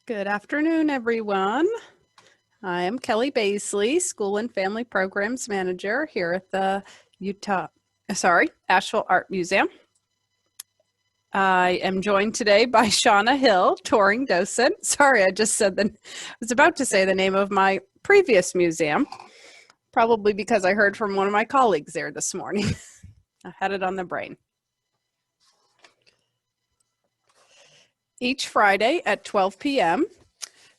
Good afternoon, everyone. I am Kelly Baisley, School and Family Programs Manager here at the Asheville Art Museum. I am joined today by Shana Hill, touring docent. Sorry, I was about to say the name of my previous museum, probably because I heard from one of my colleagues there this morning. I had it on the brain. Each Friday at 12 p.m.,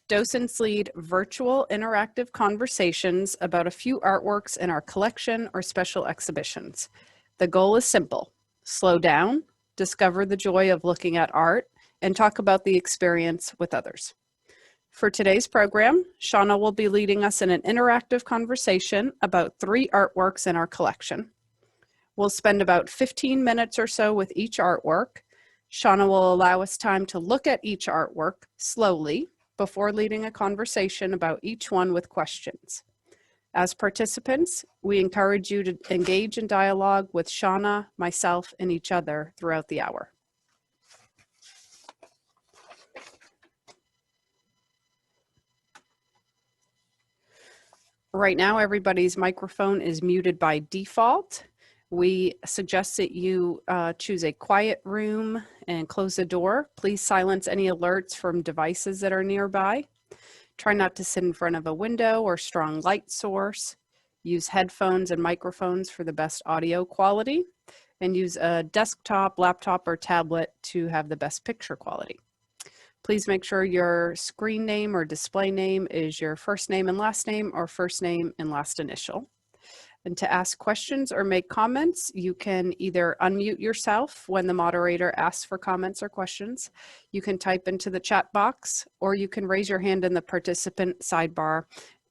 docents lead virtual interactive conversations about a few artworks in our collection or special exhibitions. The goal is simple: slow down, discover the joy of looking at art, and talk about the experience with others. For today's program, Shana will be leading us in an interactive conversation about 3 artworks in our collection. We'll spend about 15 minutes or so with each artwork. Shana will allow us time to look at each artwork slowly before leading a conversation about each one with questions. As participants, we encourage you to engage in dialogue with Shana, myself, and each other throughout the hour. Right now, everybody's microphone is muted by default. We suggest that you choose a quiet room and close the door. Please silence any alerts from devices that are nearby. Try not to sit in front of a window or strong light source. Use headphones and microphones for the best audio quality, and use a desktop, laptop, or tablet to have the best picture quality. Please make sure your screen name or display name is your first name and last name, or first name and last initial. And to ask questions or make comments, you can either unmute yourself when the moderator asks for comments or questions. You can type into the chat box, or you can raise your hand in the participant sidebar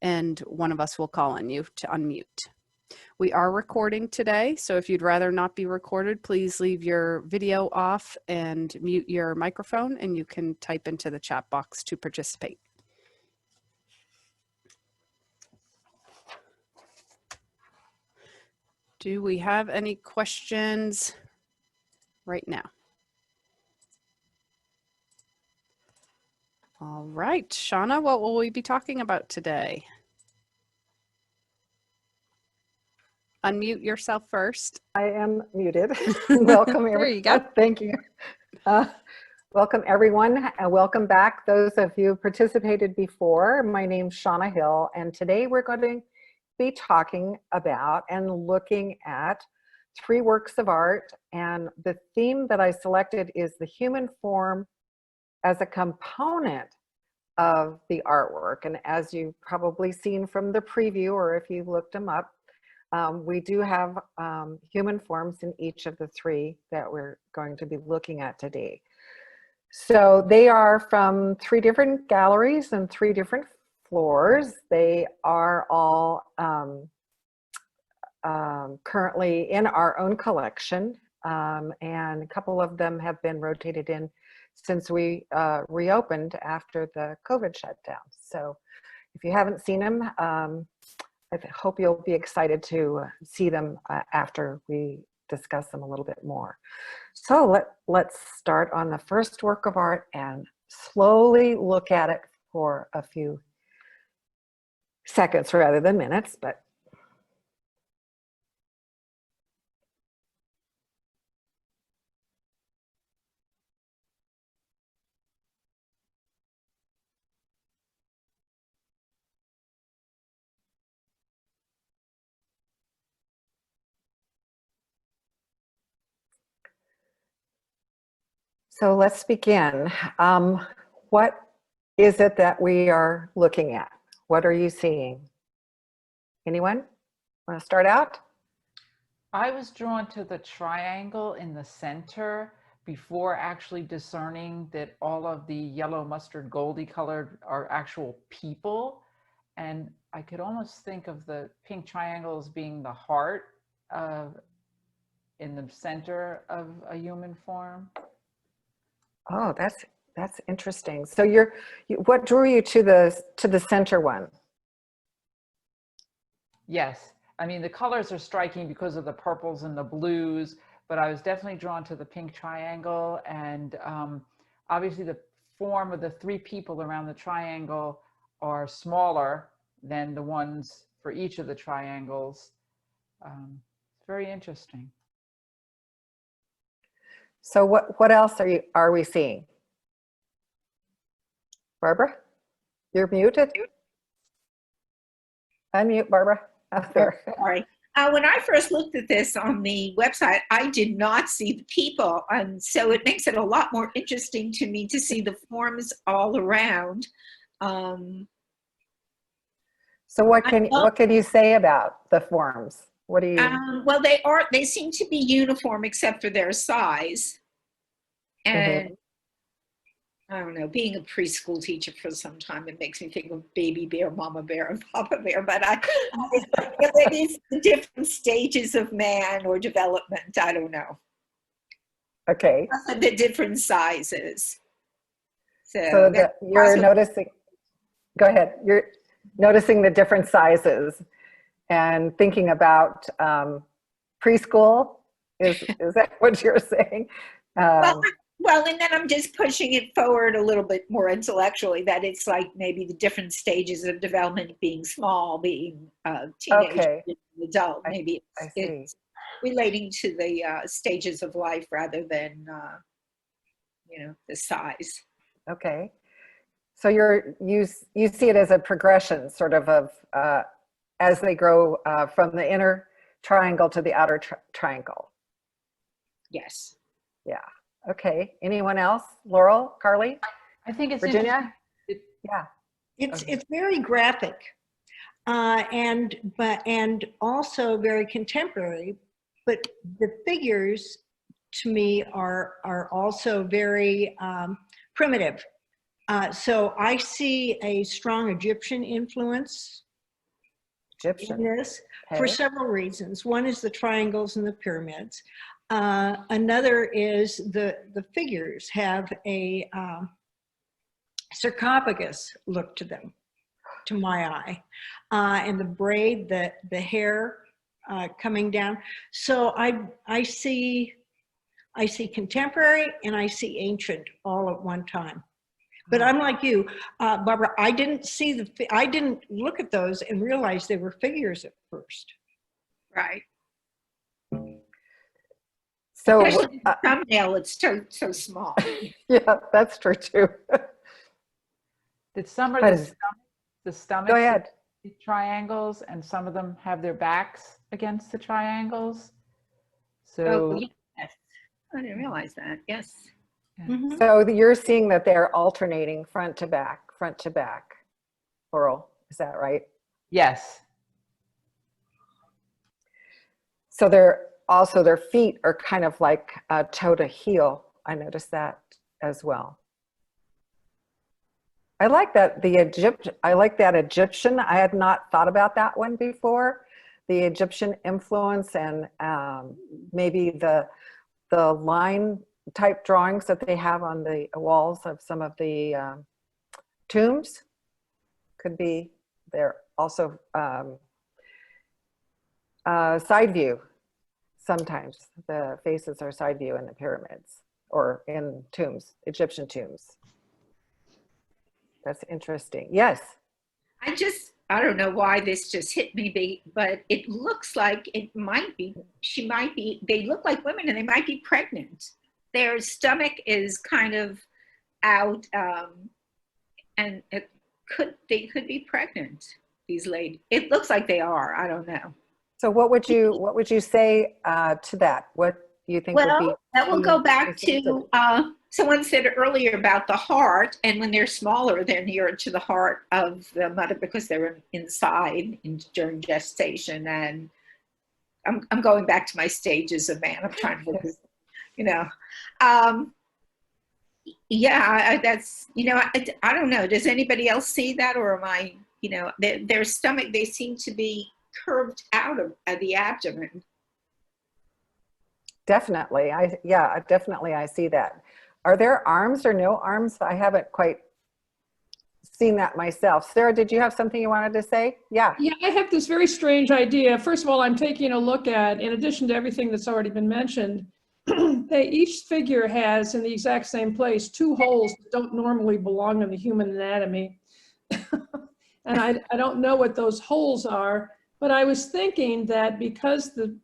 and one of us will call on you to unmute. We are recording today, so if you'd rather not be recorded, please leave your video off and mute your microphone, and you can type into the chat box to participate. Do we have any questions right now? All right, Shana, what will we be talking about today? Unmute yourself first. I am muted. Welcome, everyone. There you go. Thank you. Welcome, everyone, and welcome back. Those of you who participated before, my name's Shana Hill, and today we're going to be talking about and looking at 3 works of art, and the theme that I selected is the human form as a component of the artwork. And as you've probably seen from the preview, or if you looked them up, we do have human forms in each of the 3 that we're going to be looking at today. So they are from 3 different galleries and 3 different floors. They are all currently in our own collection, and a couple of them have been rotated in since we reopened after the COVID shutdown. So if you haven't seen them, I hope you'll be excited to see them after we discuss them a little bit more. So let's start on the first work of art and slowly look at it for a few seconds rather than minutes, but so let's begin. What is it that we are looking at? What are you seeing? Anyone want to start out? I was drawn to the triangle in the center before actually discerning that all of the yellow mustard goldy colored are actual people. And I could almost think of the pink triangle as being the heart in the center of a human form. Oh, that's interesting. So what drew you to the center one? Yes, I mean the colors are striking because of the purples and the blues, but I was definitely drawn to the pink triangle, and obviously the form of the three people around the triangle are smaller than the ones for each of the triangles. It's very interesting. So what else are we seeing? Barbara, you're muted. Unmute, Barbara. Out there. Sorry. When I first looked at this on the website, I did not see the people. And so it makes it a lot more interesting to me to see the forms all around. So what can you say about the forms? What do you? Well, they seem to be uniform except for their size. And I don't know, being a preschool teacher for some time, it makes me think of baby bear, mama bear, and papa bear, but it is the different stages of man or development. I don't know. Okay. The different sizes. So you're noticing, go ahead. You're noticing the different sizes and thinking about preschool. Is that what you're saying? Well, and then I'm just pushing it forward a little bit more intellectually, that it's like maybe the different stages of development, being small, being teenager, being adult. Maybe it's relating to the stages of life rather than, the size. Okay. So you see it as a progression sort of as they grow from the inner triangle to the outer triangle. Yes. Yeah. Okay. Anyone else? Laurel, Carly? I think it's Virginia? Yeah. It's very graphic, and also very contemporary. But the figures, to me, are also very primitive. So I see a strong Egyptian influence in this for several reasons. One is the triangles and the pyramids. Another is the figures have a sarcophagus look to them, to my eye, and the braid, the hair coming down. So I see contemporary and I see ancient all at one time. But I'm like you, Barbara. I didn't look at those and realize they were figures at first. Right. So especially the thumbnail, it's so small. Yeah, that's true too. Did some are the stomachs Go ahead. Triangles, and some of them have their backs against the triangles. So Yes. I didn't realize that. Yes. Mm-hmm. So you're seeing that they're alternating front to back, Laurel. Is that right? yes. So their feet are kind of like toe to heel. I noticed that as well. I like that Egyptian. I had not thought about that one before. The Egyptian influence and maybe the line type drawings that they have on the walls of some of the tombs could be there. Also side view. Sometimes the faces are side view in the pyramids or in tombs, Egyptian tombs. That's interesting. Yes. I don't know why this just hit me, but it looks like they look like women and they might be pregnant. Their stomach is kind of out, and they could be pregnant, these ladies. It looks like they are, I don't know. So what would you say to that? What do you think would be? That will go back to someone said earlier about the heart, and when they're smaller, they're nearer to the heart of the mother because they're inside during gestation. And I'm going back to my stages of man. I'm trying to look, that's, I don't know. Does anybody else see that, or am I, their stomach, they seem to be curved out of the abdomen. Definitely. Definitely I see that. Are there arms or no arms? I haven't quite seen that myself. Sarah, did you have something you wanted to say? Yeah. Yeah, I have this very strange idea. First of all, I'm taking a look at, in addition to everything that's already been mentioned, each figure has in the exact same place 2 holes that don't normally belong in the human anatomy. And I don't know what those holes are, but I was thinking that because the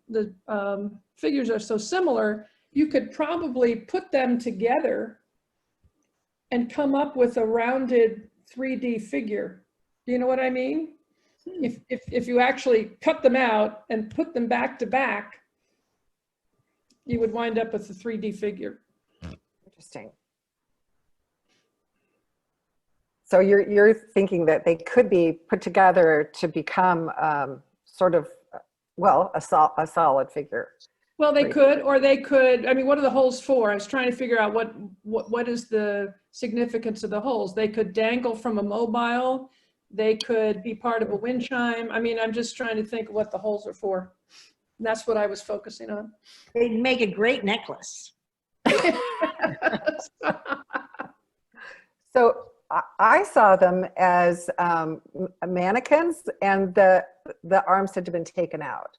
figures are so similar, you could probably put them together and come up with a rounded 3D figure. Do you know what I mean? If you actually cut them out and put them back to back, you would wind up with a 3D figure. Interesting. So you're thinking that they could be put together to become sort of, well, a solid figure. Well, they could, or they could, I mean, what are the holes for? I was trying to figure out what is the significance of the holes. They could dangle from a mobile. They could be part of a wind chime. I mean, I'm just trying to think of what the holes are for. And that's what I was focusing on. They'd make a great necklace. So I saw them as mannequins, and the arms had been taken out,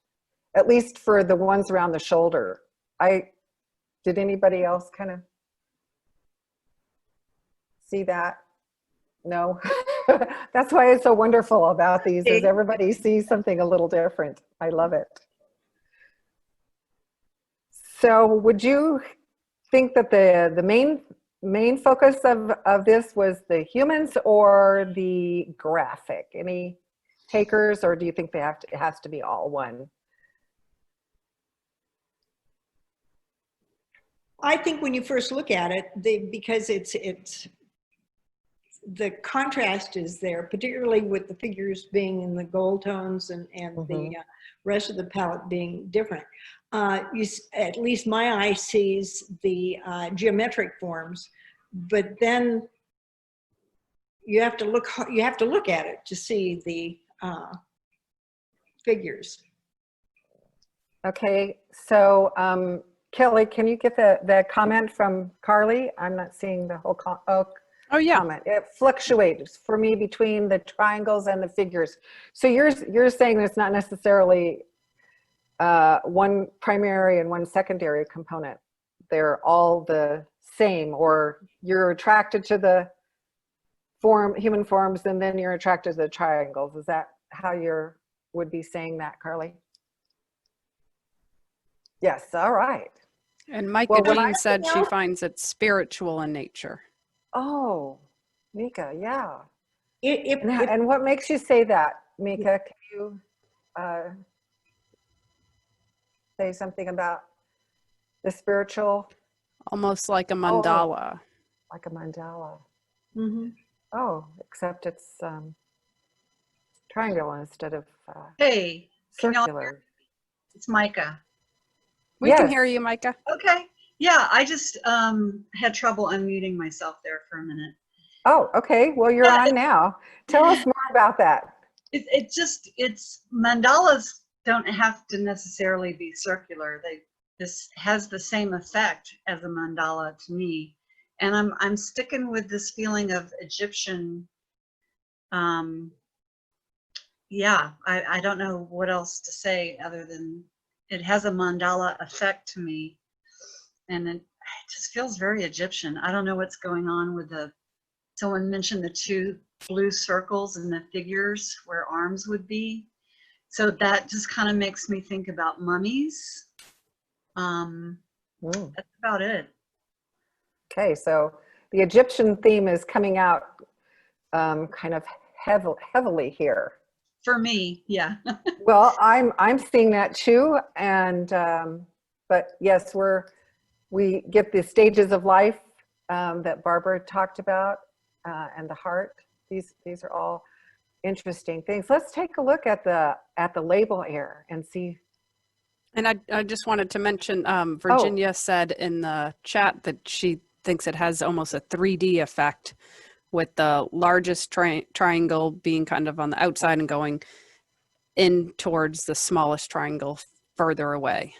at least for the ones around the shoulder. Did anybody else kind of see that? No. That's why it's so wonderful about these, is everybody sees something a little different. I love it. So would you think that the main focus of this was the humans or the graphic? Any takers, or do you think it has to be all one? I think when you first look at it, because the contrast is there, particularly with the figures being in the gold tones and the rest of the palette being different. At least my eye sees the geometric forms, but then you have to look at it to see the figures. Okay, so Kelly, can you get the comment from Carly? I'm not seeing the whole Oh yeah. comment. It fluctuates for me between the triangles and the figures. So you're saying it's not necessarily one primary and one secondary component. They're all the same, or you're attracted to the human forms and then you're attracted to the triangles. Is that how you would be saying that, Carly? Yes, all right. And Micah Jean said she finds it spiritual in nature. Oh, Mika, yeah. If And what makes you say that, Mika? Can you say something about the spiritual? Almost like a mandala. Oh, like a mandala. mm-hmm. Oh, except it's triangle instead of Hey, circular. it's Micah. We can hear you, Micah. Okay. Yeah, I just had trouble unmuting myself there for a minute. Oh, okay. Well, you're on now. Tell us more about that. It's mandalas don't have to necessarily be circular. This has the same effect as a mandala to me. And I'm sticking with this feeling of Egyptian. Yeah, I don't know what else to say other than it has a mandala effect to me. And it just feels very Egyptian. I don't know what's going on with someone mentioned the 2 blue circles and the figures where arms would be. So that just kind of makes me think about mummies. That's about it. Okay, so the Egyptian theme is coming out kind of heavily here. For me, yeah. Well, I'm seeing that too, and but yes, we get the stages of life that Barbara talked about, and the heart. These are all interesting things. Let's take a look at the label here and see. And I just wanted to mention, Virginia said in the chat that she thinks it has almost a 3D effect, with the largest triangle being kind of on the outside and going in towards the smallest triangle further away.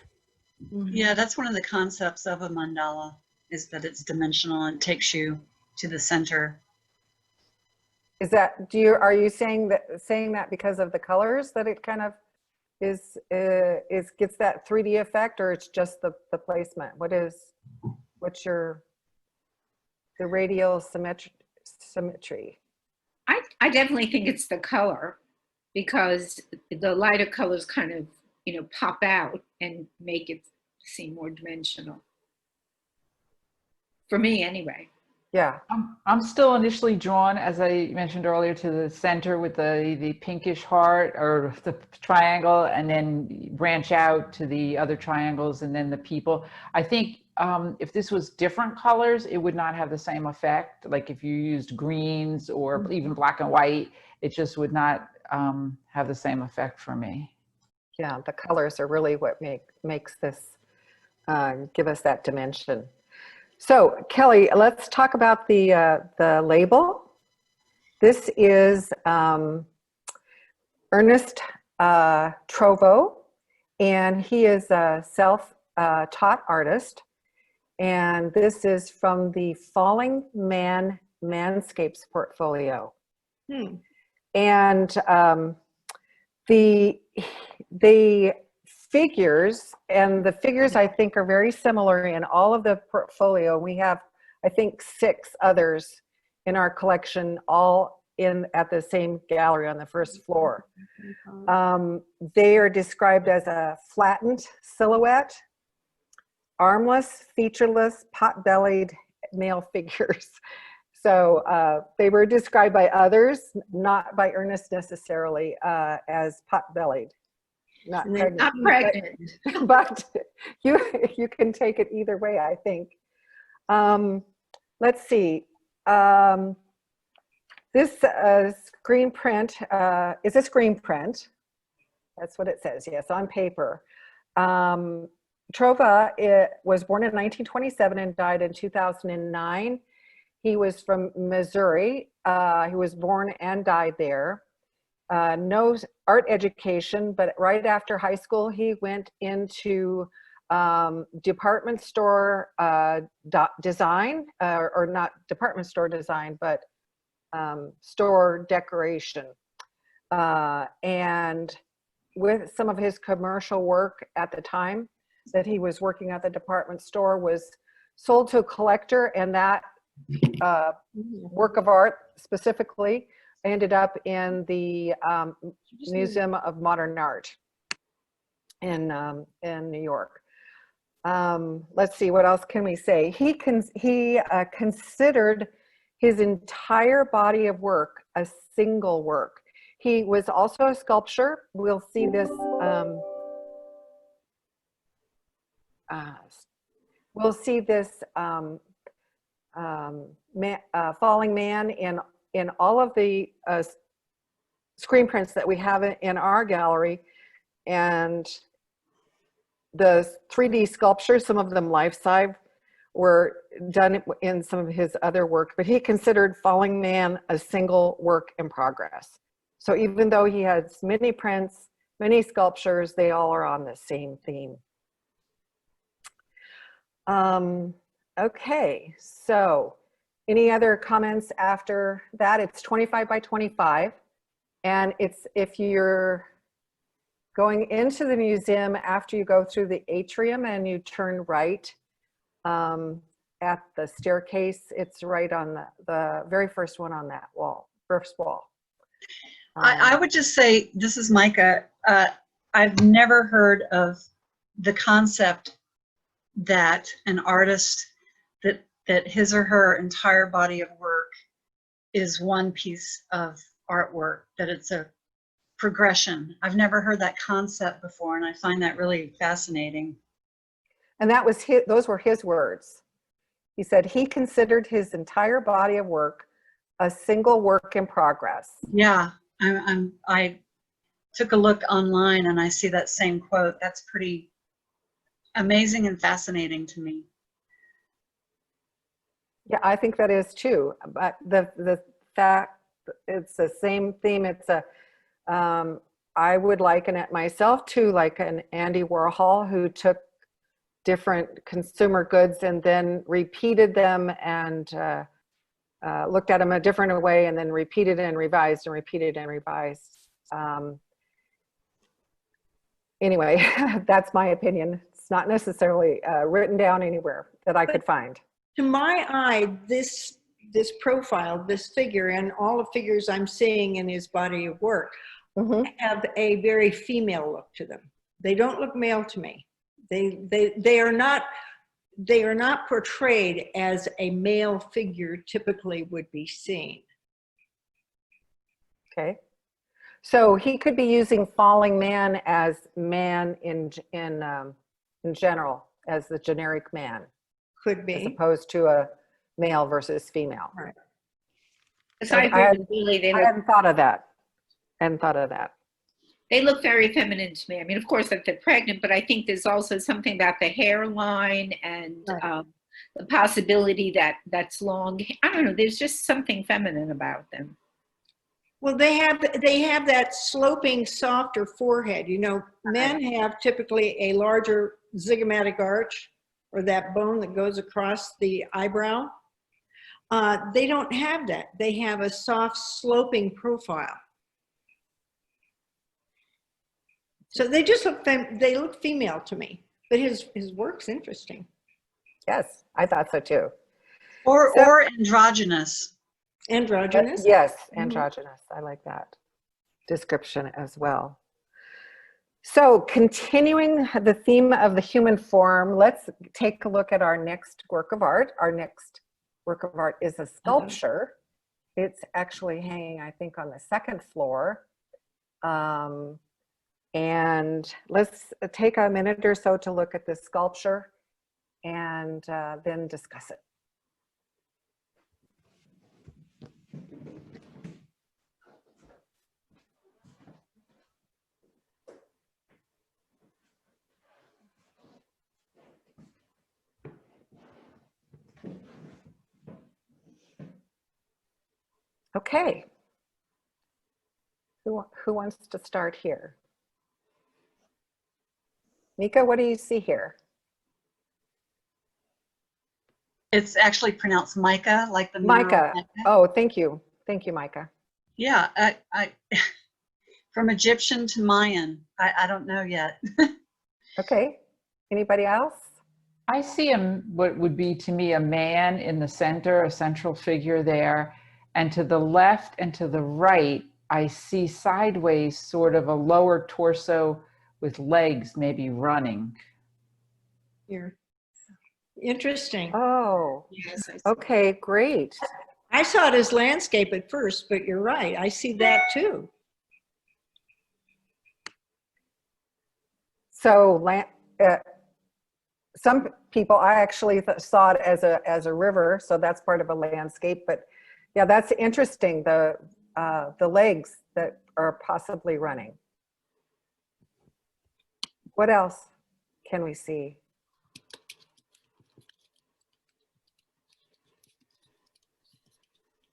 Yeah, that's one of the concepts of a mandala, is that it's dimensional and takes you to the center. Is that, are you saying that because of the colors that it kind of gets that 3D effect, or it's just the placement? What's the radial symmetry? I definitely think it's the color, because the lighter colors kind of, pop out and make it seem more dimensional. For me, anyway. Yeah. I'm still initially drawn, as I mentioned earlier, to the center with the pinkish heart or the triangle, and then branch out to the other triangles and then the people. I think if this was different colors, it would not have the same effect. Like if you used greens or even black and white, it just would not have the same effect for me. Yeah, the colors are really what makes this give us that dimension. So Kelly, let's talk about the label. This is Ernest Trovo, and he is a self-taught artist. And this is from the Falling Man Manscapes portfolio. And the figures, I think, are very similar in all of the portfolio. We have, I think, 6 others in our collection, all at the same gallery on the first floor. They are described as a flattened silhouette, armless, featureless, pot-bellied male figures. So they were described by others, not by Ernest necessarily, as pot-bellied. Not pregnant. Not pregnant. But you can take it either way, I think. Let's see. This screen print is a screen print. That's what it says, yes, on paper. Trova was born in 1927 and died in 2009. He was from Missouri. He was born and died there. No art education, but right after high school, he went into department store design, or not department store design, but store decoration. And with some of his commercial work at the time that he was working at the department store was sold to a collector, and that work of art specifically ended up in the Museum of Modern Art in New York. Let's see, what else can we say? He considered his entire body of work a single work. He was also a sculptor. We'll see this. We'll see this falling man in all of the screen prints that we have in our gallery, and the 3D sculptures, some of them life-size, were done in some of his other work, but he considered Falling Man a single work in progress. So even though he has many prints, many sculptures, they all are on the same theme. Okay, so any other comments after that? It's 25 by 25, and it's, if you're going into the museum after you go through the atrium and you turn right at the staircase, it's right on the very first one on that wall, first wall. I would just say, this is Micah, I've never heard of the concept that an artist, that his or her entire body of work is one piece of artwork, that it's a progression. I've never heard that concept before, and I find that really fascinating. And that was those were his words. He said he considered his entire body of work a single work in progress. Yeah, I took a look online and I see that same quote. That's pretty amazing and fascinating to me. Yeah, I think that is too. But the fact, it's the same theme. It's a I would liken it myself to like an Andy Warhol, who took different consumer goods and then repeated them and looked at them a different way, and then repeated and revised and repeated and revised. anyway, that's my opinion. It's not necessarily written down anywhere that I could find. To my eye, this profile, this figure, and all the figures I'm seeing in his body of work have a very female look to them. They don't look male to me. They are not portrayed as a male figure typically would be seen. Okay. So he could be using falling man as man in general, as the generic man, Could as be. opposed to a male versus female. Right. So I agree with Julie. I hadn't thought of that. They look very feminine to me. I mean, of course, that they're pregnant, but I think there's also something about the hairline and the possibility that that's long. I don't know. There's just something feminine about them. Well, they have that sloping, softer forehead. You know, men have typically a larger zygomatic arch, or that bone that goes across the eyebrow. They don't have that. They have a soft, sloping profile. So they just look they look female to me. But his work's interesting. Yes, I thought so too. Or androgynous. Androgynous? Yes, androgynous. I like that description as well. So continuing the theme of the human form, let's take a look at our next work of art. Our next work of art is a sculpture. It's actually hanging, I think, on the second floor. And let's take a minute or so to look at this sculpture and then discuss it. Okay. Who wants to start here? Mika, what do you see here? It's actually pronounced Mica, like the Mica. mineral. Oh, thank you. Thank you, Mika. Yeah, I from Egyptian to Mayan. I don't know yet. Okay. Anybody else? I see what would be to me a man in the center, a central figure there. And to the left and to the right, I see sideways sort of a lower torso with legs maybe running. Here. Interesting. Oh, Yes, I see. okay, great. I saw it as landscape at first, but you're right. I see that too. So some people, I actually saw it as a river, so that's part of a landscape. But yeah, that's interesting. The legs that are possibly running. What else can we see?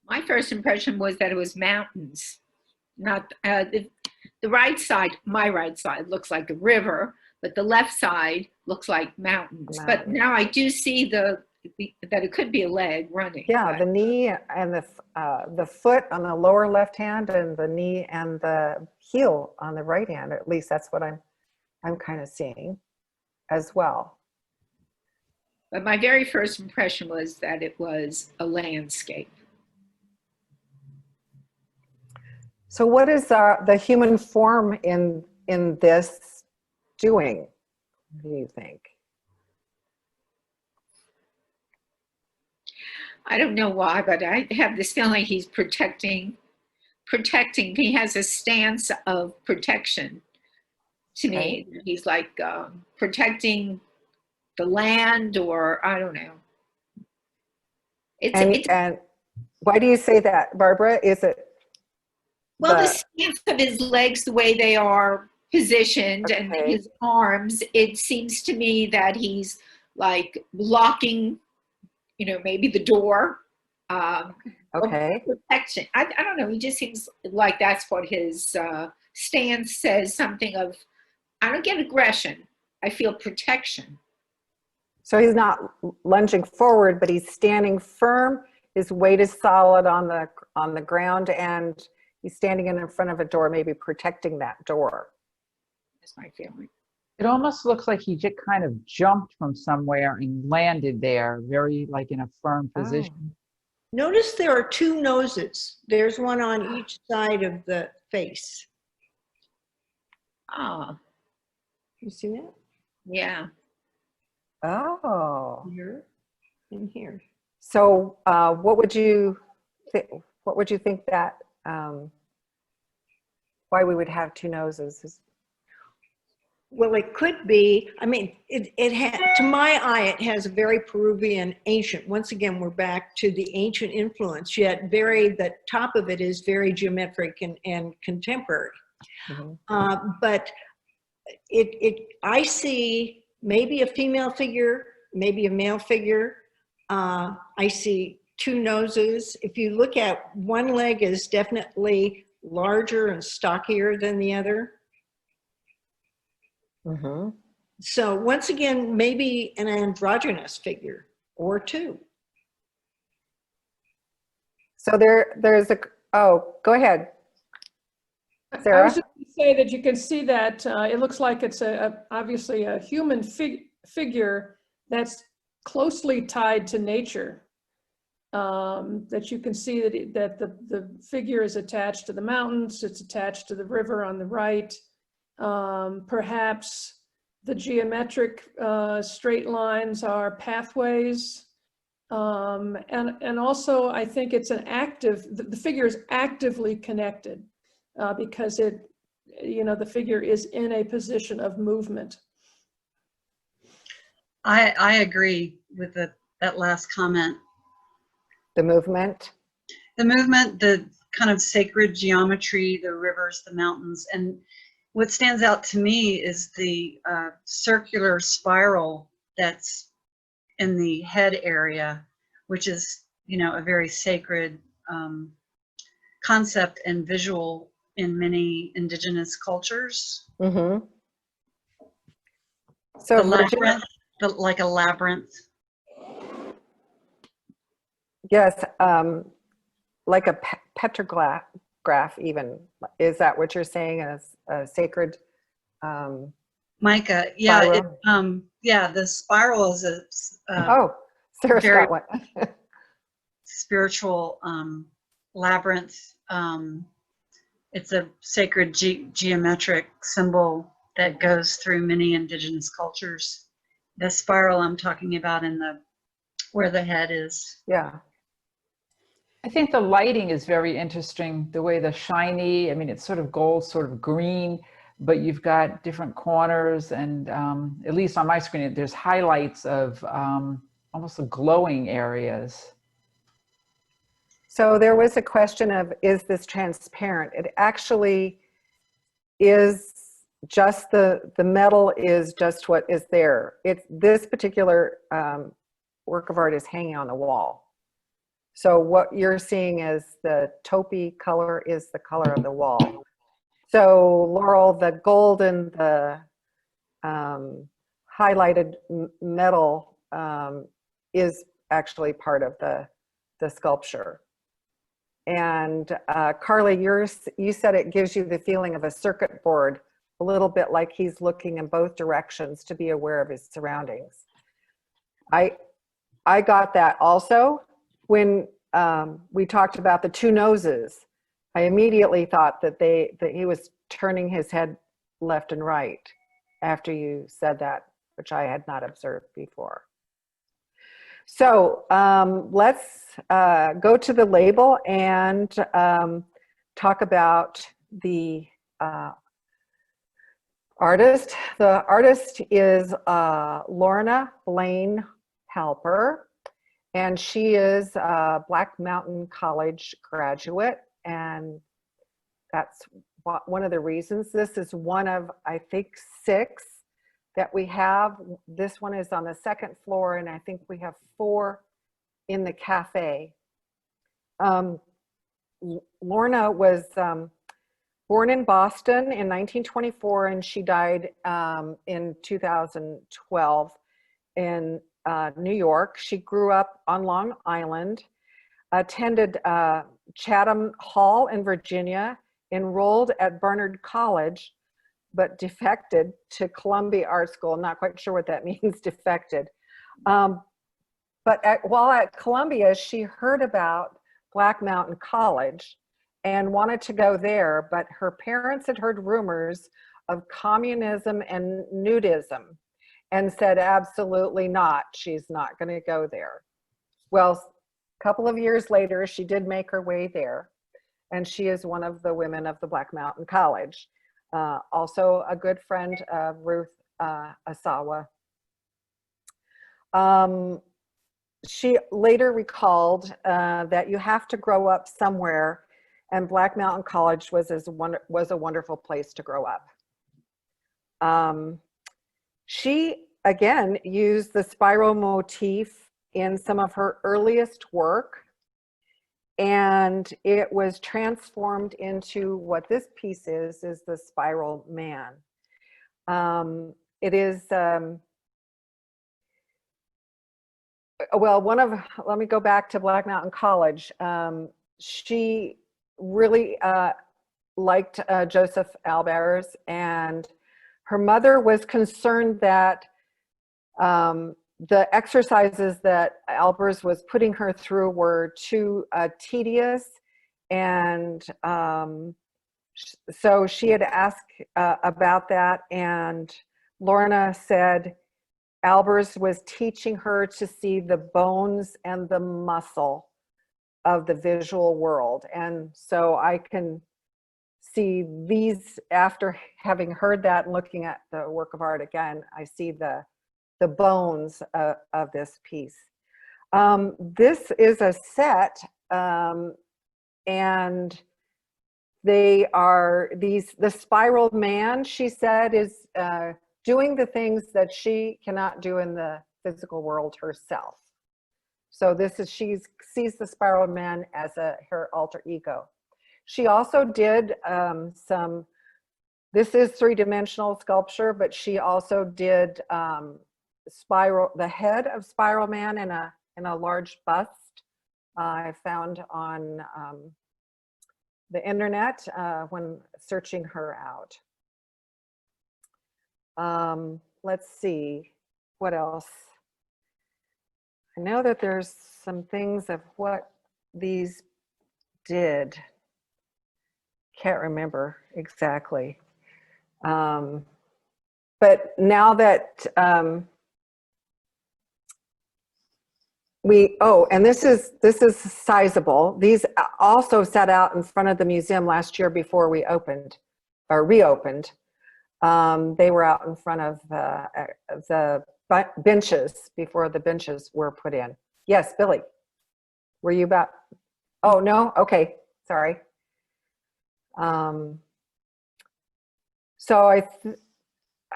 My first impression was that it was mountains. Not the right side. My right side looks like a river, but the left side looks like mountains. But now I do see that it could be a leg running. Yeah, the knee and the foot on the lower left hand, and the knee and the heel on the right hand. At least that's what I'm kind of seeing as well. But my very first impression was that it was a landscape. So what is the human form in this doing? What do you think? I don't know why, but I have this feeling he's protecting. He has a stance of protection to me. He's like protecting the land, or I don't know. And why do you say that, Barbara? Is it? Well, the stance of his legs, the way they are positioned, and his arms, it seems to me that he's like blocking, maybe the door. Protection. I don't know. He just seems like that's what his stance says, something of, I don't get aggression. I feel protection. So he's not lunging forward, but he's standing firm. His weight is solid on the ground, and he's standing in front of a door, maybe protecting that door. That's my feeling. It almost looks like he just kind of jumped from somewhere and landed there, very like in a firm position. Notice there are two noses. There's one on each side of the face. Oh, You see that? yeah. Oh. Here and here. So what would you think that why we would have two noses? Well, it could be, I mean, to my eye, it has a very Peruvian ancient. Once again, we're back to the ancient influence, yet the top of it is very geometric and contemporary. But I see maybe a female figure, maybe a male figure. I see two noses. If you look at one leg is definitely larger and stockier than the other. So once again, maybe an androgynous figure or two. So there's go ahead, Sarah. I was just going to say that you can see that it looks like it's obviously a human figure that's closely tied to nature. That you can see that the figure is attached to the mountains, it's attached to the river on the right. Perhaps the geometric straight lines are pathways. And also I think it's the figure is actively connected because the figure is in a position of movement. I agree with that last comment. The movement. The movement, the kind of sacred geometry, the rivers, the mountains, and what stands out to me is the circular spiral that's in the head area, which is, a very sacred concept and visual in many indigenous cultures. So the labyrinth, like a labyrinth. Yes, like a petrograph even. Is that what you're saying, as a sacred Micah, yeah, spiral? the spiral is a Sarah's very got one. spiritual labyrinth. It's a sacred geometric symbol that goes through many indigenous cultures. The spiral I'm talking about where the head is. Yeah. I think the lighting is very interesting, the way the shiny, it's sort of gold, sort of green, but you've got different corners and at least on my screen, there's highlights of almost the glowing areas. So there was a question of, is this transparent? It actually is just the metal is just what is there. This particular work of art is hanging on the wall. So what you're seeing is the taupey color is the color of the wall. So Laurel, the gold and the highlighted metal is actually part of the sculpture. And Carly, you said it gives you the feeling of a circuit board, a little bit like he's looking in both directions to be aware of his surroundings. I got that also. When we talked about the two noses, I immediately thought that he was turning his head left and right after you said that, which I had not observed before. So let's go to the label and talk about the artist. The artist is Lorna Blaine Halper. And she is a Black Mountain College graduate, and that's one of the reasons. This is one of, I think, 6 that we have. This one is on the 2nd floor, and I think we have 4 in the cafe. Lorna was born in Boston in 1924, and she died in 2012 in New York. She grew up on Long Island, attended Chatham Hall in Virginia, enrolled at Barnard College, but defected to Columbia Art School. I'm not quite sure what that means, defected. While at Columbia, she heard about Black Mountain College and wanted to go there, but her parents had heard rumors of communism and nudism and said, absolutely not, she's not going to go there. Well, a couple of years later, she did make her way there, and she is one of the women of the Black Mountain College. Also a good friend of Ruth Asawa. She later recalled that you have to grow up somewhere, and Black Mountain College was a wonderful place to grow up. She, again, used the spiral motif in some of her earliest work, and it was transformed into what this piece is the Spiral Man. It is, well, let me go back to Black Mountain College. She really liked Joseph Albers, and her mother was concerned that the exercises that Albers was putting her through were too tedious, and so she had asked about that, and Lorna said Albers was teaching her to see the bones and the muscle of the visual world. And so I can see these, after having heard that and looking at the work of art again, I see the bones of this piece. This is a set, and they are the Spiral Man, she said, is doing the things that she cannot do in the physical world herself. So she sees the Spiral Man as her alter ego. She also did this is three-dimensional sculpture, but she also did the head of Spiral Man in a large bust I found on the internet when searching her out. Let's see, what else? I know that there's some things of what these did. Can't remember exactly. But now that and this is sizable. These also sat out in front of the museum last year before we opened or reopened. They were out in front of the benches before the benches were put in. Yes, Billy, were you about? Oh no, okay, sorry. So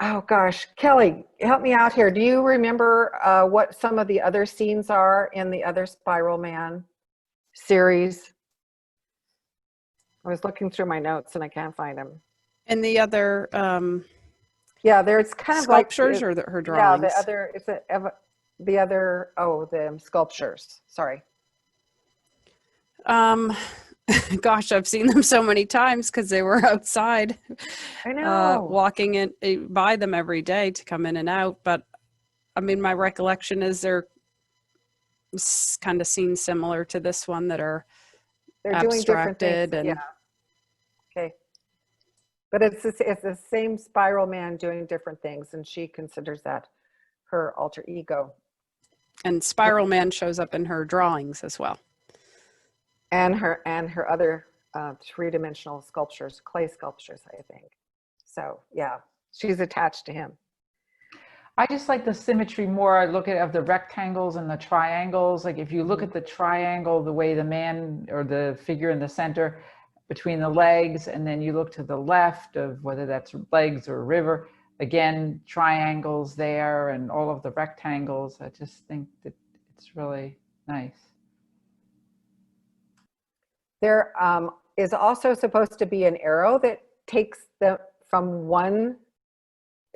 oh gosh, Kelly, help me out here. Do you remember what some of the other scenes are in the other Spiral Man series? I was looking through my notes and I can't find them. And the other yeah, there's kind of sculptures like, or her drawings. Yeah, the sculptures. Sorry. Gosh, I've seen them so many times because they were outside. I know. Walking by them every day to come in and out. But I mean, my recollection is they're kind of scenes similar to this one that are abstracted and. Yeah. Okay. But it's the same Spiral Man doing different things, and she considers that her alter ego. And Spiral Man shows up in her drawings as well. And her other three-dimensional sculptures, clay sculptures, I think. So yeah, she's attached to him. I just like the symmetry more. I look at of the rectangles and the triangles. Like if you look at the triangle, the way the man or the figure in the center between the legs, and then you look to the left of whether that's legs or river, again, triangles there and all of the rectangles. I just think that it's really nice. There is also supposed to be an arrow that takes them from one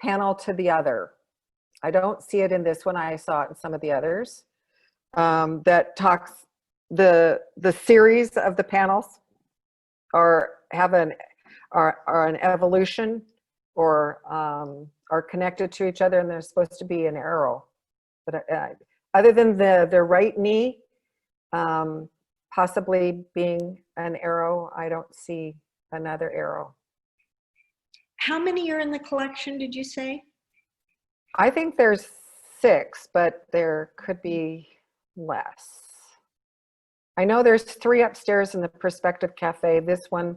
panel to the other. I don't see it in this one. I saw it in some of the others. That talks the series of the panels, or have an evolution, or are connected to each other, and there's supposed to be an arrow. But other than the right knee possibly being an arrow, I don't see another arrow. How many are in the collection, did you say? I think there's 6, but there could be less. I know there's 3 upstairs in the Perspective Cafe, this one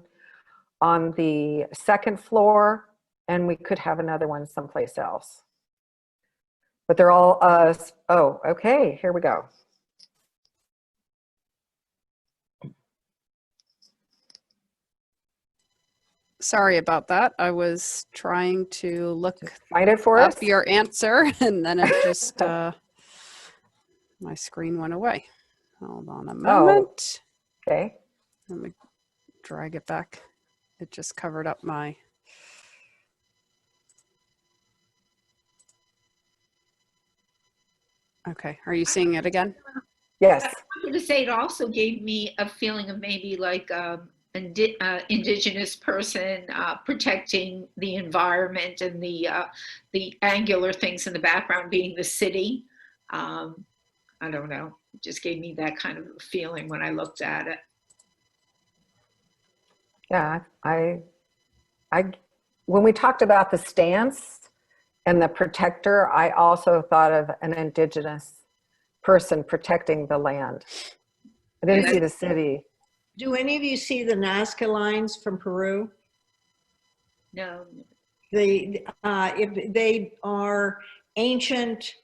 on the 2nd floor, and we could have another one someplace else. But they're all, oh, okay, here we go. Sorry about that. I was trying to look Find it for up us? your answer, and then it just, my screen went away. Hold on a moment. Okay. Let me drag it back. It just covered up my. Okay, are you seeing it again? Yes. I'm going to say it also gave me a feeling of maybe like indigenous person protecting the environment, and the angular things in the background being the city. I don't know. It just gave me that kind of feeling when I looked at it. Yeah, when we talked about the stance and the protector, I also thought of an indigenous person protecting the land. I didn't see the city. Do any of you see the Nazca lines from Peru? No. If they are ancient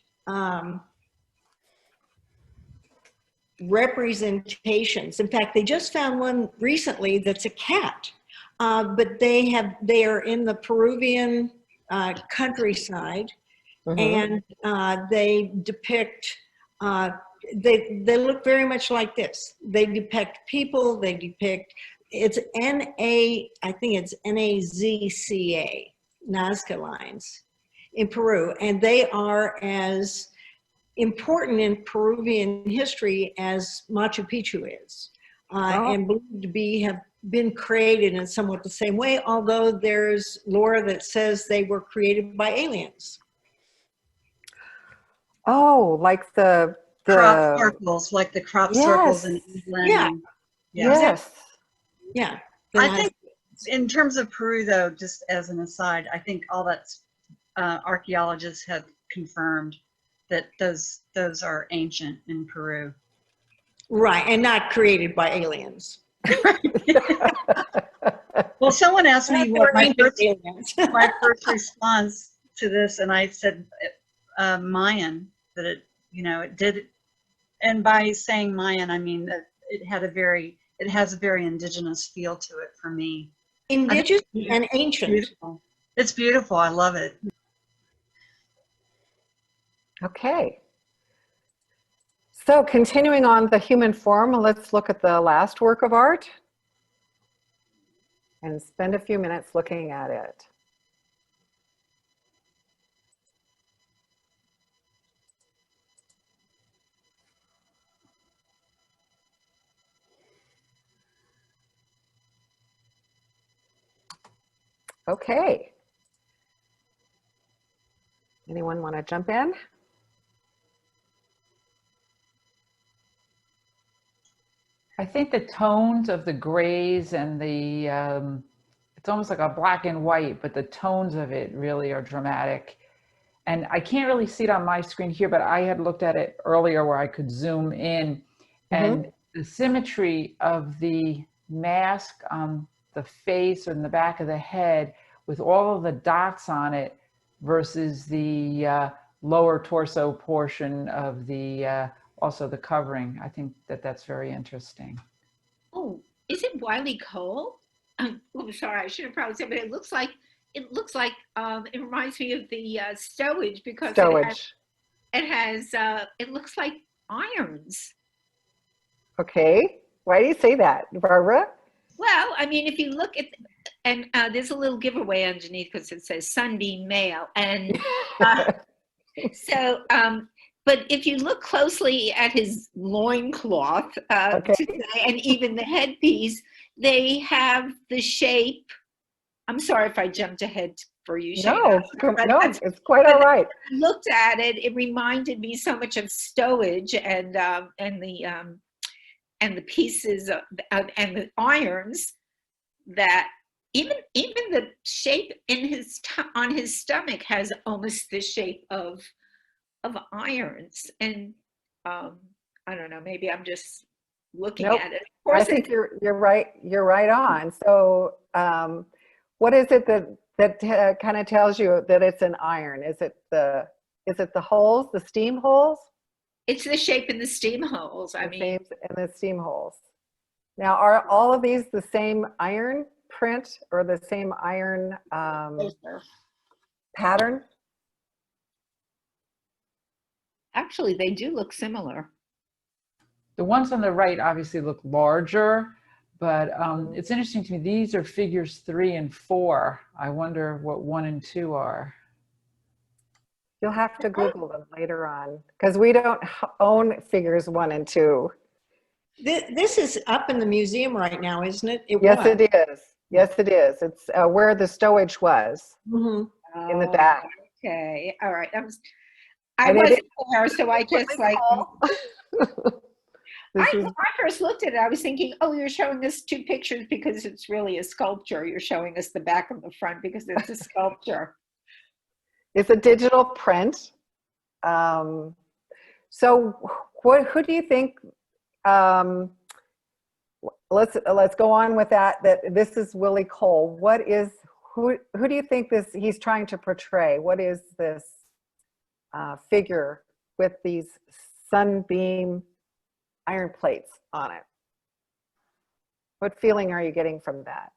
representations. In fact, they just found one recently that's a cat, but they are in the Peruvian countryside, and they depict. They look very much like this. They depict people. They depict. It's I think it's NAZCA, Nazca lines, in Peru, and they are as important in Peruvian history as Machu Picchu is, and believed to have been created in somewhat the same way, although there's lore that says they were created by aliens. Oh, like the crop circles, like the crop circles in England. Yeah. Yes. Yeah. I think in terms of Peru, though, just as an aside, I think all that's archaeologists have confirmed that those are ancient in Peru. Right, and not created by aliens. Well, someone asked me what my first response to this, and I said Mayan, that it did, and by saying Mayan, I mean that it has a very indigenous feel to it for me. Indigenous and ancient. Beautiful. It's beautiful. I love it. Okay. So continuing on the human form, let's look at the last work of art and spend a few minutes looking at it. Okay. Anyone want to jump in? I think the tones of the grays and the, it's almost like a black and white, but the tones of it really are dramatic. And I can't really see it on my screen here, but I had looked at it earlier where I could zoom in, and the symmetry of the mask on the face or in the back of the head with all of the dots on it versus the lower torso portion of the also the covering. I think that that's very interesting. Oh, is it Wiley Cole? Oh, sorry, I should have probably said, but it looks like it reminds me of the stowage, because it looks like irons. Okay, why do you say that, Barbara? Well, I mean, if you look at, and there's a little giveaway underneath because it says Sunbeam Male, and so. But if you look closely at his loincloth today, and even the headpiece, they have the shape. I'm sorry if I jumped ahead for you, No, Shana. But no, that's- it's quite but all right. I looked at it, it reminded me so much of stowage and the pieces and the irons, that even the shape in on his stomach has almost the shape of irons. And I don't know, maybe I'm just looking Nope. at it. Of I course, think you're right. You're right on. So, what is it that kind of tells you that it's an iron? Is it the holes, the steam holes? it's the shape in the steam holes. I The mean, seams and the steam holes. Now, are all of these the same iron print or the same iron pattern? actually, they do look similar. The ones on the right obviously look larger, but it's interesting to me. These are figures 3 and 4. I wonder what 1 and 2 are. You'll have to Google them later on because we don't own figures 1 and 2. This is up in the museum right now, isn't it? Yes, it is. Yes, it is. It's where the stowage was Mm-hmm. in the back. Okay, all right. I And it wasn't is there, so I just like. This is When I first looked at it, I was thinking, oh, you're showing us 2 pictures because it's really a sculpture. You're showing us the back and the front because it's a sculpture. it's a digital print. So who do you think, let's go on with that this is Willie Cole. Who do you think he's trying to portray? What is this figure with these sunbeam iron plates on it? What feeling are you getting from that?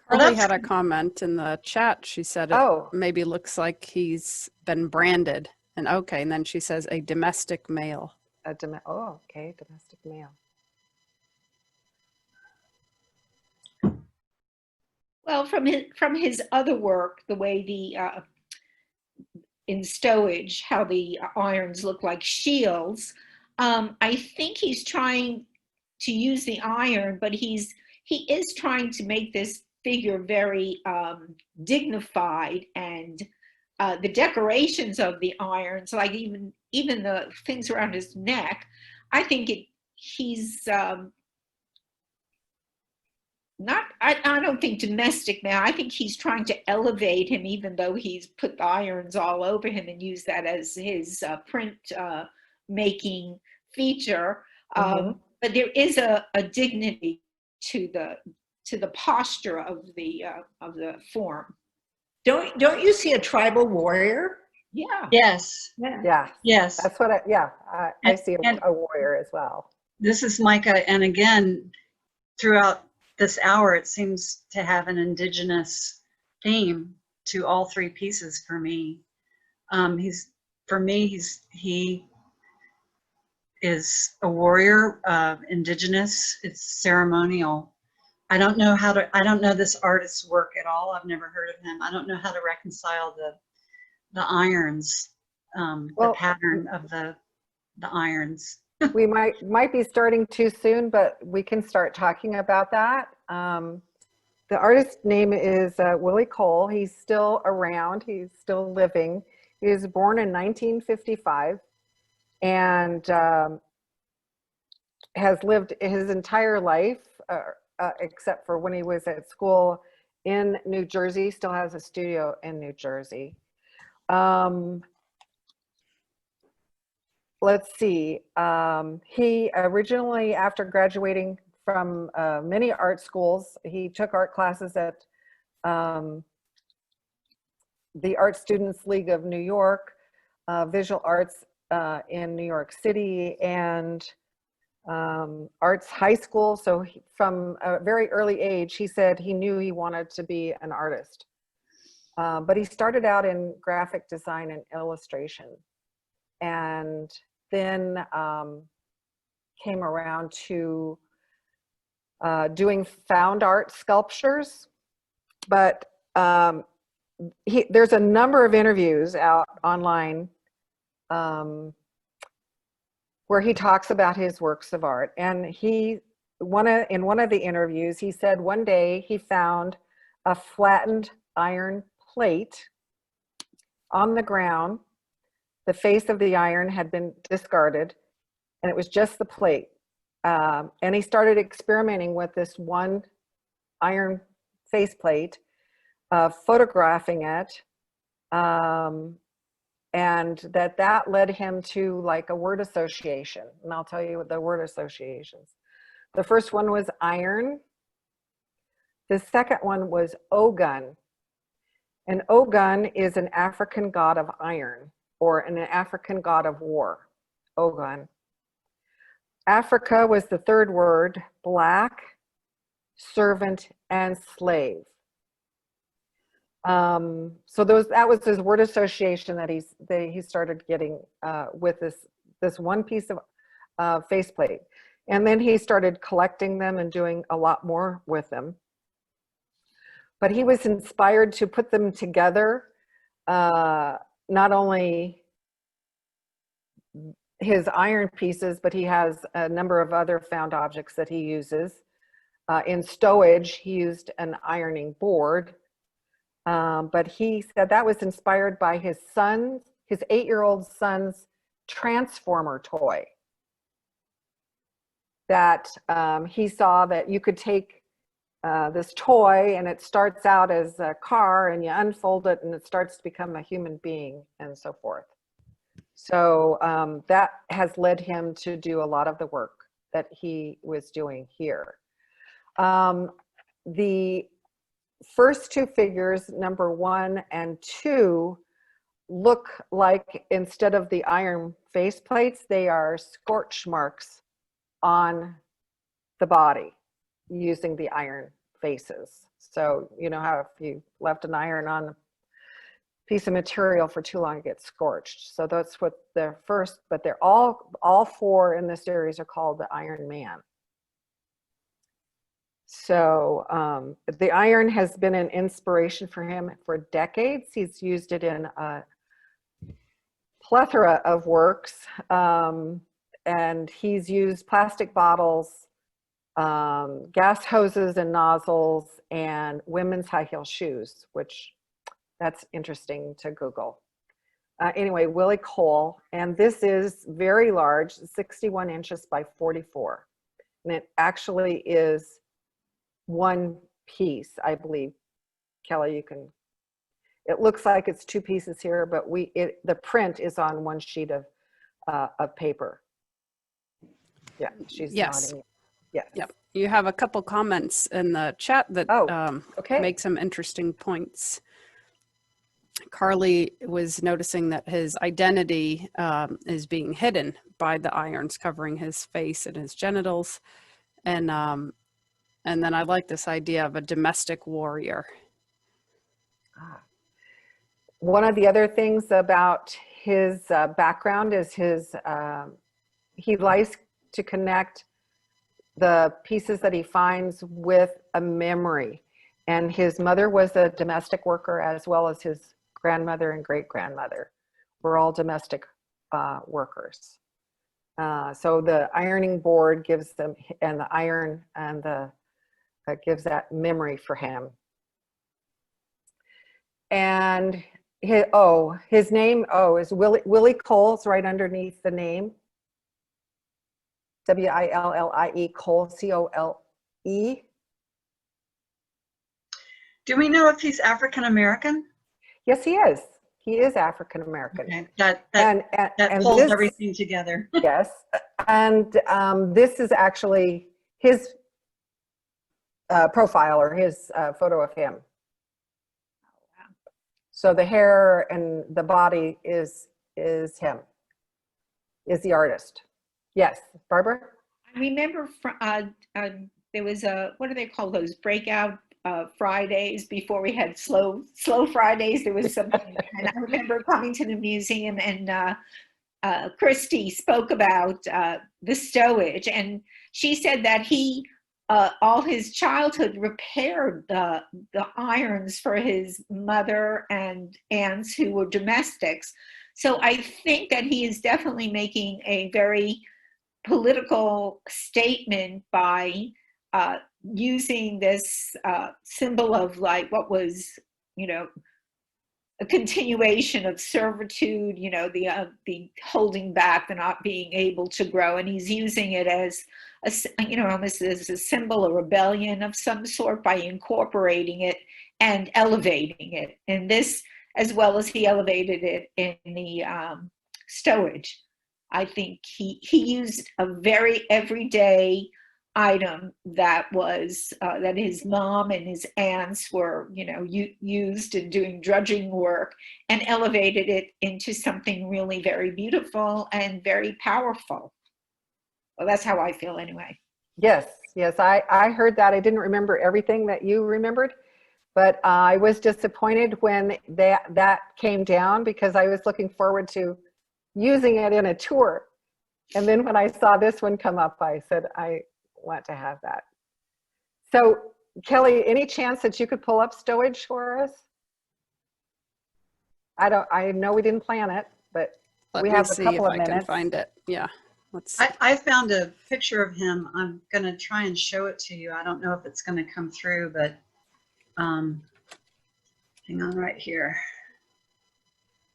Carly had a comment in the chat. She said it Oh, maybe looks like he's been branded. And okay, and then she says a domestic male. okay, domestic male. Well, from his other work, the way in stowage, how the irons look like shields, I think he's trying to use the iron, but he is trying to make this figure very dignified, and the decorations of the irons, like even the things around his neck, I think he's not, I don't think domestic now. I think he's trying to elevate him, even though he's put the irons all over him and used that as his print making feature. But there is a dignity to the posture of the form. Don't you see a tribal warrior? Yeah. Yes. Yeah. Yes. That's what I see a warrior as well. This is Micah. And again, throughout this hour, it seems to have an indigenous theme to all 3 pieces for me. He is a warrior, indigenous. It's ceremonial. I don't know this artist's work at all. I've never heard of him. I don't know how to reconcile the irons, the pattern of the irons. We might be starting too soon, but we can start talking about that. The artist's name is Willie Cole. He's still around. He's still living. He was born in 1955 and has lived his entire life, except for when he was at school in New Jersey. Still has a studio in New Jersey. Let's see. He originally, after graduating from many art schools, he took art classes at the Art Students League of New York, Visual Arts in New York City, and Arts High School. So from a very early age, he said he knew he wanted to be an artist. But he started out in graphic design and illustration, and then came around to doing found art sculptures. But there's a number of interviews out online where he talks about his works of art. And in one of the interviews, he said one day he found a flattened iron plate on the ground. The face of the iron had been discarded, and it was just the plate. And he started experimenting with this one iron faceplate, photographing it, and that led him to like a word association. And I'll tell you the word associations. The first one was iron. The second one was Ogun. And Ogun is an African god of iron, or an African god of war, Ogun. Africa was the third word, black, servant, and slave. So that was his word association that he started getting with this one piece of faceplate. And then he started collecting them and doing a lot more with them. But he was inspired to put them together, not only his iron pieces, but he has a number of other found objects that he uses. In stowage, he used an ironing board, but he said that was inspired by his 8-year-old son's transformer toy. That he saw that you could take this toy and it starts out as a car and you unfold it and it starts to become a human being and so forth. So that has led him to do a lot of the work that he was doing here. The first two figures, number 1 and 2, look like, instead of the iron faceplates, they are scorch marks on the body using the iron faces. So you know how if you left an iron on a piece of material for too long, it gets scorched. So that's what they're first, but they're all 4 in this series are called the Iron Man. So the iron has been an inspiration for him for decades. He's used it in a plethora of works, and he's used plastic bottles, gas hoses and nozzles, and women's high heel shoes, which that's interesting to Google. Anyway, Willie Cole, and this is very large, 61 inches by 44. And it actually is one piece, I believe. Kelly, it looks like it's 2 pieces here, but the print is on one sheet of paper. Yeah, she's nodding. Yes. Yep. You have a couple comments in the chat that okay. make some interesting points. Carly was noticing that his identity is being hidden by the irons covering his face and his genitals. And then I like this idea of a domestic warrior. One of the other things about his background is he likes to connect the pieces that he finds with a memory. And his mother was a domestic worker, as well as his grandmother and great-grandmother were all domestic workers. So the ironing board gives them, and the iron and gives that memory for him. And his name is Willie Cole's right underneath the name. W-I-L-L-I-E, Cole, C-O-L-E. Do we know if he's African American? Yes, he is. He is African American. Okay. That and pulls this, everything together. Yes, and this is actually his profile, or his photo of him. So the hair and the body is him, is the artist. Yes, Barbara? I remember there was what do they call those, breakout Fridays before we had slow Fridays. There was something, and I remember coming to the museum, and Christy spoke about the stowage, and she said that he all his childhood repaired the irons for his mother and aunts who were domestics. So I think that he is definitely making a very political statement by using this symbol of, like, what was, a continuation of servitude, you know, the holding back, the not being able to grow, and he's using it as you know, almost as a symbol of rebellion of some sort by incorporating it and elevating it. And this, as well as he elevated it in the stowage. I think he used a very everyday item that was that his mom and his aunts were, you know, used in doing drudging work, and elevated it into something really very beautiful and very powerful. Well, that's how I feel anyway. Yes, yes, I heard that. I didn't remember everything that you remembered, but I was disappointed when that came down, because I was looking forward to using it in a tour. And then when I saw this one come up, I said, I want to have that. So Kelly, any chance that you could pull up stowage for us? I know we didn't plan it, but we have a couple of minutes. Let me see if I can find it. Yeah, let's see. I found a picture of him. I'm going to try and show it to you. I don't know if it's going to come through, but hang on right here.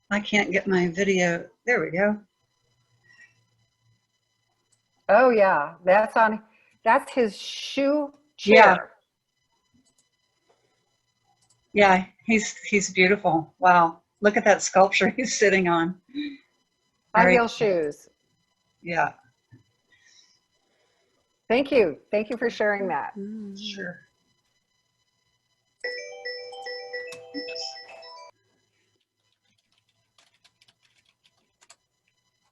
I can't get my video. There we go. Oh yeah, that's his shoe chair. Yeah, he's beautiful. Wow. Look at that sculpture he's sitting on. High heel shoes. Yeah. Thank you. Thank you for sharing that. Sure.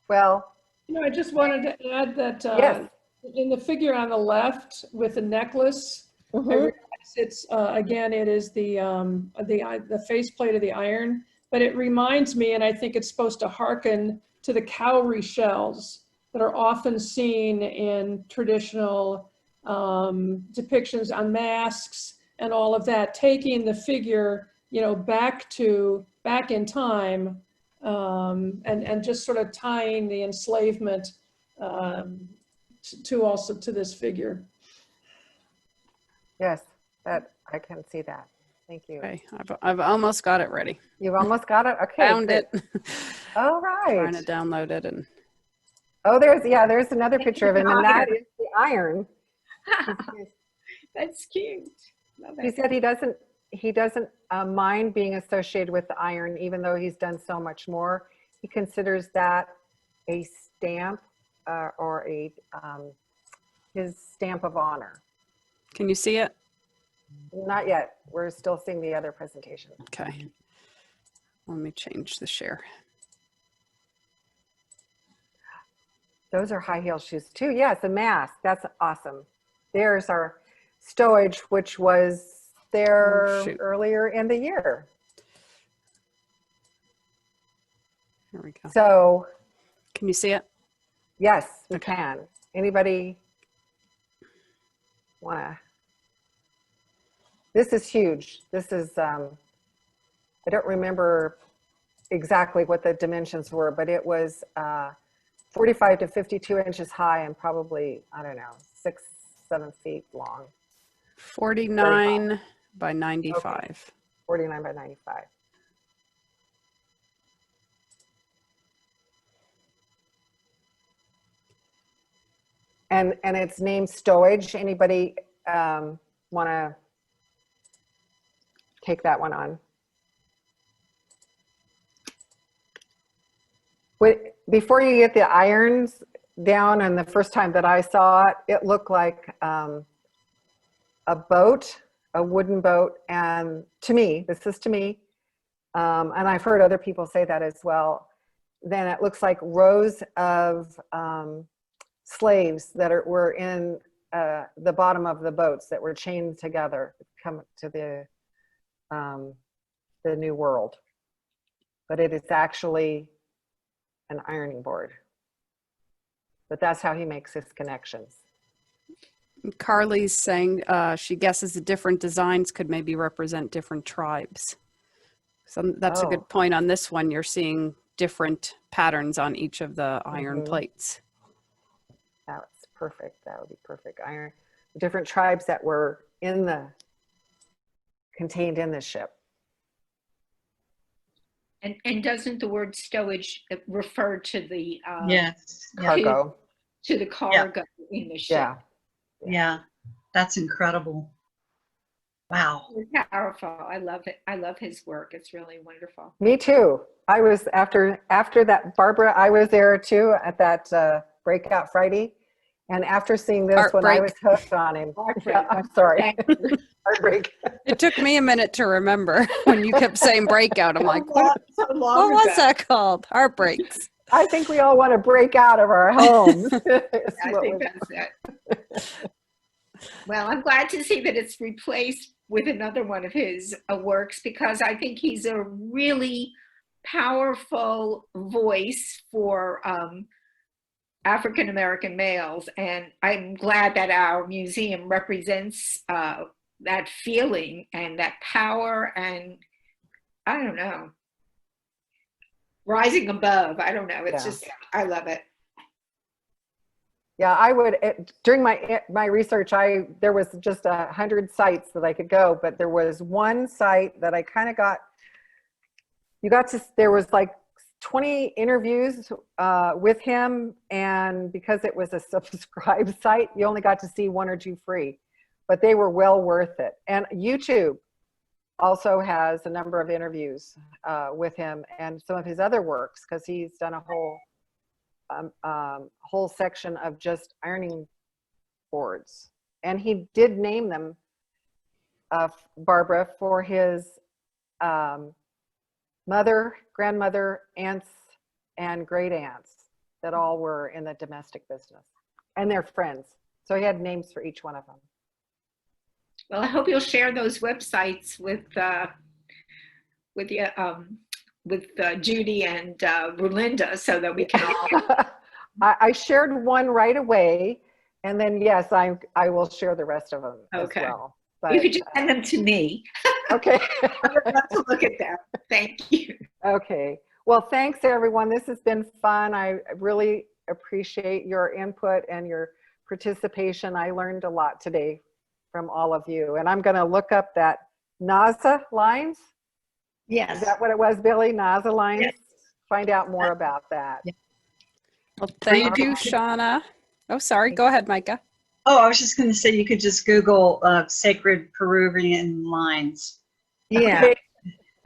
Well, You know, I just wanted to add that yes. in the figure on the left with the necklace, I realize it's again, it is the faceplate of the iron, but it reminds me, and I think it's supposed to hearken to the cowrie shells that are often seen in traditional depictions on masks and all of that, taking the figure, you know, back in time, and just sort of tying the enslavement to this figure. Yes, that I can see that. Thank you. Okay, I've almost got it ready. You've almost got it? Okay. Found great. it. All right. Trying to download it, and Oh, there's another picture of him, and that is the iron. That's cute. Love He it. said he doesn't mind being associated with the iron, even though he's done so much more. He considers that a stamp or his stamp of honor. can you see it? Not yet. We're still seeing the other presentation. Okay. Let me change the share. Those are high heel shoes too. Yes, a mask. That's awesome. There's our stowage, which was there earlier in the year. Here we go. So, Can you see it? yes, we Okay. can. Anybody wanna? This is huge. This is, I don't remember exactly what the dimensions were, but it was 45 to 52 inches high and probably, I don't know, 6-7 feet long. 49 by 95. 49 by 95. And it's named stowage. Anybody want to take that one on? Before you get the irons down, and the first time that I saw it, it looked like a boat, a wooden boat. And to me, this is to me, and I've heard other people say that as well, then it looks like rows of slaves that were in the bottom of the boats that were chained together to come to the new world. But it is actually an ironing board. But that's how he makes his connections. Carly's saying she guesses the different designs could maybe represent different tribes. So that's a good point. On this one, you're seeing different patterns on each of the iron plates. That's perfect. That would be perfect. Iron, different tribes that were contained in the ship. And doesn't the word stowage refer to the Yes. Yeah. Cargo. to the cargo in the ship? Yeah. Yeah. That's incredible. Wow. It's powerful. I love it. I love his work. It's really wonderful. Me too. I was after that, Barbara, I was there too at that Breakout Friday. And after seeing this one, I was hooked on him. Yeah, I'm sorry. Heartbreak. It took me a minute to remember when you kept saying breakout. I'm like, what was that called? Heartbreaks. I think we all want to break out of our homes. I think that's it. Well, I'm glad to see that it's replaced with another one of his works, because I think he's a really powerful voice for African American males, and I'm glad that our museum represents that feeling and that power, and I don't know, rising above. I don't know. It's just, I love it. Yeah, I would, during my research, there was just 100 sites that I could go, but there was one site that I kind of there was like 20 interviews with him, and because it was a subscribed site, you only got to see 1 or 2 free, but they were well worth it. And YouTube also has a number of interviews with him and some of his other works, because he's done a whole section of just ironing boards, and he did name them, Barbara, for his mother, grandmother, aunts, and great aunts that all were in the domestic business, and their friends. So he had names for each one of them. Well, I hope you'll share those websites with Judy and Rulinda, so that we can all. I shared one right away, and then yes, I will share the rest of them as well. But, you could just send them to me. Okay. I would love to look at them. Thank you. Okay. Well, thanks everyone. This has been fun. I really appreciate your input and your participation. I learned a lot today from all of you, and I'm going to look up that NASA lines. Yes. Is that what it was, Billy? NASA lines? Yes. Find out more about that. Yeah. Well, thank you, Shana. Oh, sorry. Go ahead, Micah. Oh, I was just going to say you could just Google sacred Peruvian lines. Yeah. Okay.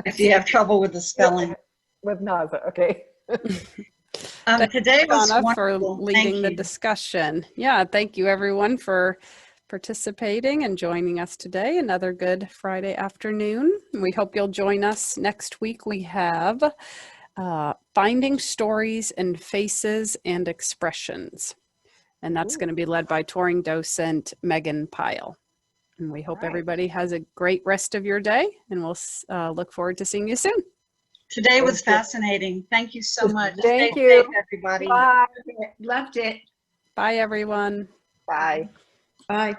If you have trouble with the spelling. With NASA, okay. Today was Shana, for wonderful. leading the discussion. Yeah, thank you everyone for participating and joining us today. Another good Friday afternoon. We hope you'll join us next week. We have Finding Stories in Faces and Expressions. And that's going to be led by touring docent Megan Pyle. And we hope everybody has a great rest of your day, and we'll look forward to seeing you soon. Today was fascinating. Thank you so much. Thank Stay you, safe, everybody. Bye. Loved it. Bye, everyone. Bye. Bye.